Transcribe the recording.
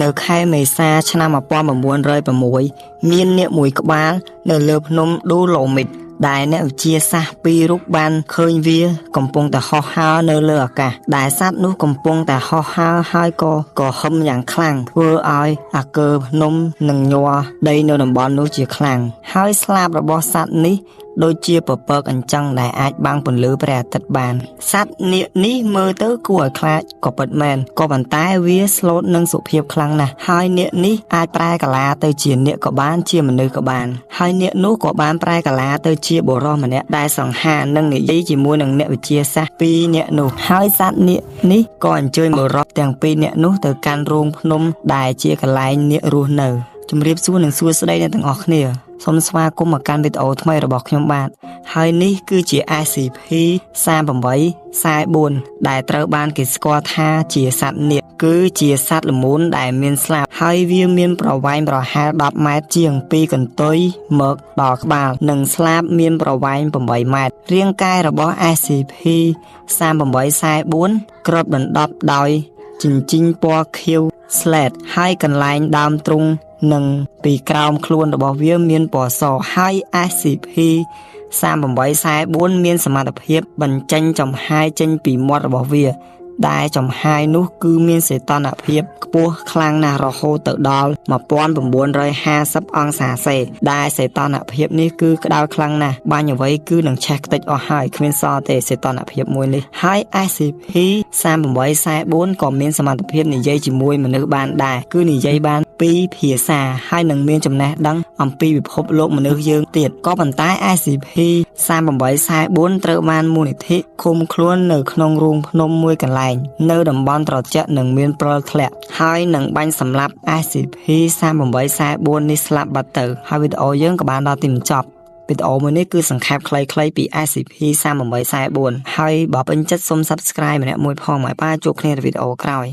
នៅខែមេសាឆ្នាំ1906មានអ្នកមួយក្បាលនៅលើភ្នំដូឡូមីតដែលអ្នកវិទ្យាសាស្ត្រពីររូបបានឃើញវាកំពុងតែហោះហើរនៅលើអាកាសដែលសត្វនោះកំពុងតែហោះហើរហើយក៏ហឹមយ៉ាងខ្លាំងធ្វើឲ្យអាគើភ្នំនិងញ័រដីនៅតំបន់នោះជាខ្លាំងហើយស្លាបរបស់សត្វនេះដូចជាពពកអញ្ចឹងដែលអាចបាំងពន្លឺព្រះអាទិត្យបានសត្វនាគនេះមើលទៅគួរឲ្យខ្លាចក៏ពិតមែនក៏ប៉ុន្តែវាស្លូតនិងសុភាពខ្លាំងណាស់ហើយនាគនេះអាចប្រែកាឡាទៅជានាគក៏បានជាមនុស្សក៏បានហើយនាគនោះក៏បានប្រែកាឡាទៅជាបុរសម្នាក់ដែលសង្ហានិងនិយាយជាមួយនឹងអ្នកវិទ្យាសាស្ត្រពីរនាក់នោះហើយសត្វនាគនេះក៏អញ្ជើញបុរសទាំងពីរនាក់នោះទៅកាន់រូងភ្នំដែលជាកន្លែងនាគរស់នៅជំរាបសួរនិងសួស្តីអ្នកទាំងអស់គ្នាសូមស្វាគមន៍មកកាន់វីដេអូថ្មីរបស់ខ្ញុំបាទហើយនេះគឺជា SCP-3844 ដែលត្រូវបានគេស្គាល់ថាជាសត្វនាគគឺជាសត្វល្មូនដែលមានស្លាបហើយវាមានប្រវែងប្រហែល10ម៉ែត្រជាងពីកន្ទុយមកដល់ក្បាលនិងស្លាបមានប្រវែង8ម៉ែត្ររាងកាយរបស់ SCP-3844 គ្របដណ្ដប់ដោយជញ្ជីងពណ៌ខៀវស្លេតហើយកន្លែងដើមទ្រូងនិងពីក្រោមខ្លួនរបស់វាមានពណ៌សហើយ SCP-3844 មានសមត្ថភាពបញ្ចេញចំហាយចេញពីមាត់របស់វាដែលចំហាយនោះគឺមានសីតុណ្ហភាពខ្ពស់ខ្លាំងណាស់រហូតទៅដល់1950អង្សាសេដែលសីតុណ្ហភាពនេះគឺក្តៅខ្លាំងណាស់បាញ់អ្វីគឺនឹងឆេះខ្ទេចអស់ហើយគ្មានសល់ទេសីតុណ្ហភាពមួយនេះហើយ SCP-3844 ក៏មានសមត្ថភាពនិយាយជាមួយមនុស្សបានដែរគឺនិយាយបានពីរភាសាហើយនឹងមានចំណេះដឹងអំពីពិភពលោកមនុស្សយើងទៀតក៏ប៉ុន្តែ SCP-3844 ត្រូវបានមូលនិធិឃុំខ្លួននៅក្នុងរូងភ្នំមួយកន្លែងនៅតំបន់ត្រជាក់និងមានព្រិលធ្លាក់ហើយនឹងបាញ់សម្លាប់ SCP-3844 នេះស្លាប់បាត់ទៅហើយវីដេអូយើងក៏បានដល់ទីបញ្ចប់វីដេអូមួយនេះគឺសង្ខេបខ្លីៗពី SCP-3844 ហើយបើពេញចិត្តសូម Subscribe ម្នាក់មួយផងមកជួបគ្នានៅវីដេអូក្រោយ